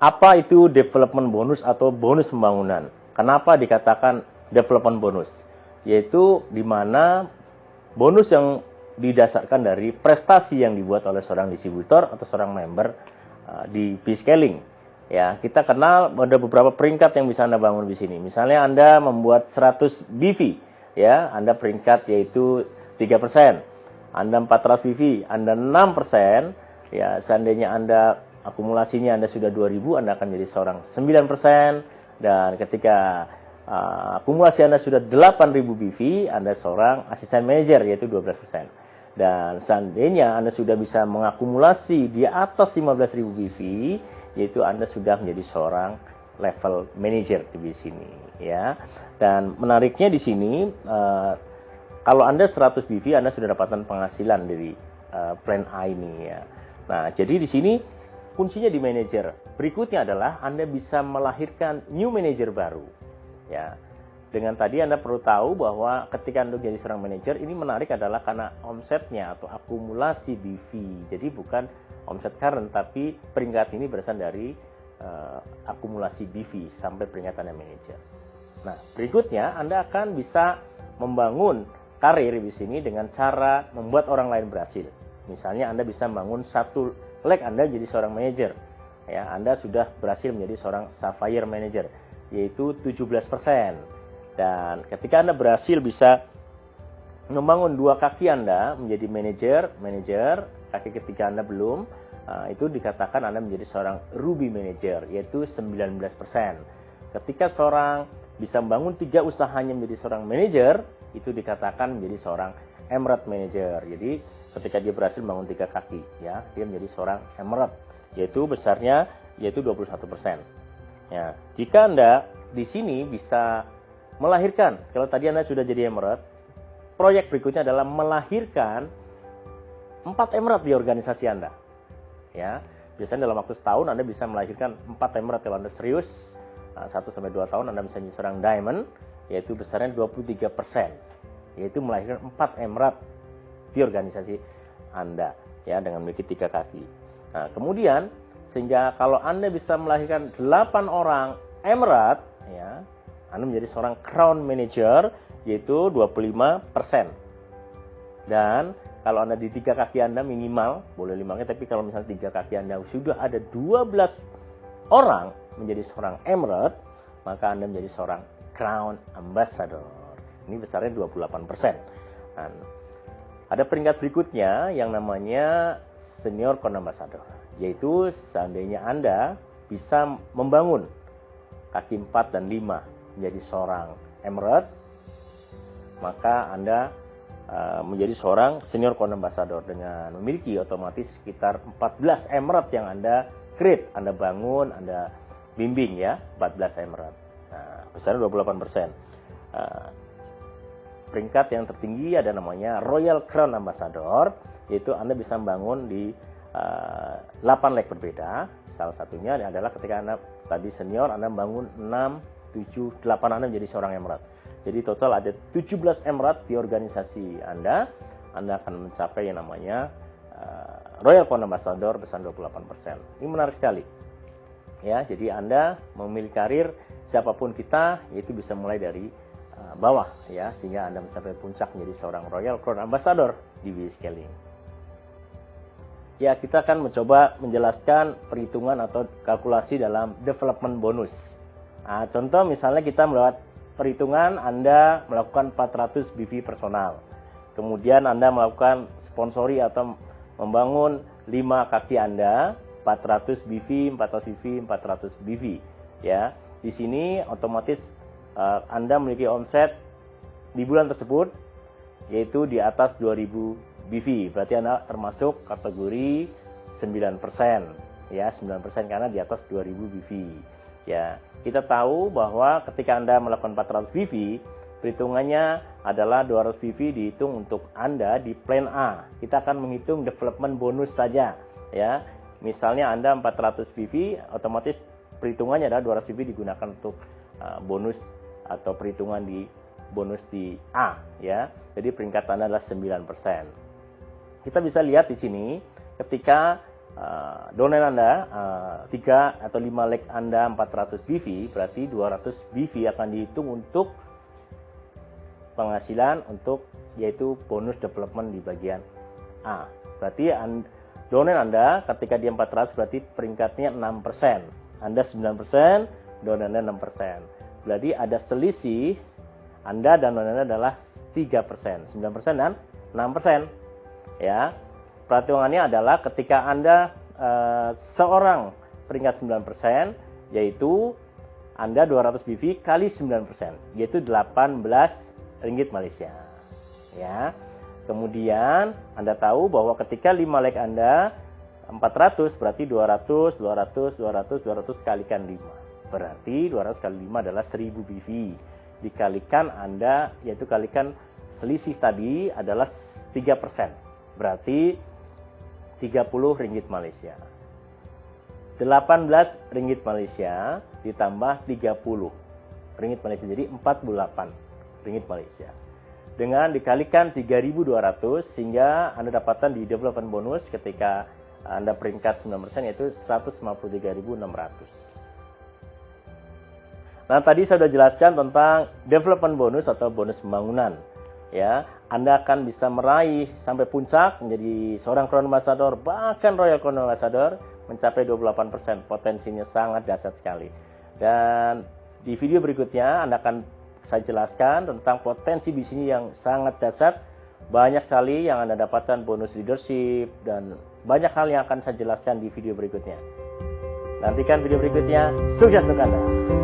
Apa itu development bonus atau bonus pembangunan? Kenapa dikatakan development bonus? Yaitu di mana bonus yang didasarkan dari prestasi yang dibuat oleh seorang distributor atau seorang member di B-scaling. Ya, kita kenal ada beberapa peringkat yang bisa Anda bangun di sini. Misalnya Anda membuat 100 BV, ya, Anda peringkat yaitu 3%. Anda 400 BV, Anda 6%, ya, seandainya Anda akumulasinya Anda sudah 2000, Anda akan jadi seorang 9%, dan ketika akumulasi Anda sudah 8000 BV, Anda seorang asisten manajer yaitu 12%. Dan seandainya Anda sudah bisa mengakumulasi di atas 15.000 BV, yaitu Anda sudah menjadi seorang level manager di sini, ya. Dan menariknya di sini, kalau Anda 100 BV, Anda sudah dapatkan penghasilan dari plan A ini, ya. Nah, jadi di sini kuncinya di manajer. Berikutnya adalah Anda bisa melahirkan new manager baru. Ya. Dengan tadi Anda perlu tahu bahwa ketika Anda jadi seorang manajer, ini menarik adalah karena omsetnya atau akumulasi BV. Jadi bukan omset current, tapi peringkat ini berasal dari akumulasi BV sampai peringkatannya manajer. Nah, berikutnya Anda akan bisa membangun karir di sini dengan cara membuat orang lain berhasil. Misalnya Anda bisa membangun satu leg Anda jadi seorang manajer, ya, Anda sudah berhasil menjadi seorang Sapphire manager, yaitu 17%. Dan ketika Anda berhasil bisa membangun dua kaki Anda menjadi manajer, kaki ketiga Anda belum, itu dikatakan Anda menjadi seorang Ruby manager, yaitu 19%. Ketika seorang bisa membangun 3 usahanya menjadi seorang manajer, itu dikatakan menjadi seorang Emerald manager. Jadi ketika dia berhasil membangun 3 kaki, ya, dia menjadi seorang Emerald, yaitu besarnya yaitu 21%. Ya, jika Anda di sini bisa melahirkan, kalau tadi Anda sudah jadi Emerald, proyek berikutnya adalah melahirkan 4 Emerald di organisasi Anda. Ya, biasanya dalam waktu setahun Anda bisa melahirkan 4 Emerald kalau Anda serius. 1-2 tahun Anda bisa menjadi seorang Diamond, yaitu besarnya 23%, yaitu melahirkan 4 Emerald di organisasi Anda, ya, dengan memiliki 3 kaki. Nah, kemudian sehingga kalau Anda bisa melahirkan 8 orang Emerald, ya, Anda menjadi seorang Crown Manager, yaitu 25%. Dan kalau Anda di 3 kaki Anda minimal, boleh 5 kaki, tapi kalau misalnya 3 kaki Anda sudah ada 12 orang menjadi seorang Emerald, maka Anda menjadi seorang Crown Ambassador. Ini besarnya 28%. Dan ada peringkat berikutnya yang namanya Senior Crown Ambassador, yaitu seandainya Anda bisa membangun kaki 4 dan 5 menjadi seorang Emerald, maka Anda menjadi seorang Senior Crown Ambassador dengan memiliki otomatis sekitar 14 Emerald yang Anda create, Anda bangun, Anda bimbing, ya, 14 Emerald. Nah, besarnya 28%. Peringkat yang tertinggi ada namanya Royal Crown Ambassador, yaitu Anda bisa membangun di 8 leg berbeda. Salah satunya adalah ketika Anda tadi senior, Anda membangun 6, 7, 8 Anda menjadi seorang Emerald. Jadi total ada 17 Emerald di organisasi Anda akan mencapai yang namanya Royal Crown Ambassador besar 28%. Ini menarik sekali. Ya, jadi Anda memilih karir siapapun kita, yaitu bisa mulai dari bawah, ya, sehingga Anda mencapai puncak menjadi seorang Royal Crown Ambassador di B-Scaling. Ya, kita akan mencoba menjelaskan perhitungan atau kalkulasi dalam development bonus. Nah, contoh misalnya kita melewat perhitungan Anda melakukan 400 BV personal. Kemudian Anda melakukan sponsori atau membangun 5 kaki Anda, 400 BV, 400 BV, 400 BV. Ya, di sini otomatis Anda memiliki omset di bulan tersebut yaitu di atas 2000 BV. Berarti Anda termasuk kategori 9%, ya, 9% karena di atas 2000 BV. Ya, kita tahu bahwa ketika Anda melakukan 400 BV, perhitungannya adalah 200 BV dihitung untuk Anda di plan A. Kita akan menghitung development bonus saja, ya. Misalnya Anda 400 BV, otomatis perhitungannya adalah 200 BV digunakan untuk bonus atau perhitungan di bonus di A, ya. Jadi peringkat Anda adalah 9%. Kita bisa lihat di sini ketika donen Anda 3 atau 5 leg Anda 400 BV, berarti 200 BV akan dihitung untuk penghasilan untuk yaitu bonus development di bagian A. Berarti donen Anda ketika dia 400 berarti peringkatnya 6%. Anda 9%, donen Anda 6%. Berarti ada selisih Anda dan donen Anda adalah 3%, 9% dan 6%. Ya. Perhitungannya adalah ketika Anda seorang peringkat 9%, yaitu Anda 200 BV kali 9%, yaitu 18 ringgit Malaysia. Ya. Kemudian Anda tahu bahwa ketika 5 leg Anda 400 berarti 200 kalikan 5. Berarti 200 kali 5 adalah 1000 BV. Dikalikan Anda, yaitu kalikan selisih tadi adalah 3%. Berarti 30 ringgit Malaysia. 18 ringgit Malaysia ditambah 30 ringgit Malaysia, jadi 48 ringgit Malaysia. Dengan dikalikan 3.200 sehingga Anda dapatkan di development bonus ketika Anda peringkat 9% yaitu 153.600. Nah, tadi saya sudah jelaskan tentang development bonus atau bonus pembangunan. Ya, Anda akan bisa meraih sampai puncak menjadi seorang Crown Ambassador, bahkan Royal Crown Ambassador mencapai 28%. Potensinya sangat dahsyat sekali. Dan di video berikutnya saya jelaskan tentang potensi bisnis yang sangat dahsyat. Banyak sekali yang Anda dapatkan bonus leadership dan banyak hal yang akan saya jelaskan di video berikutnya. Nantikan video berikutnya. Sukses untuk Anda.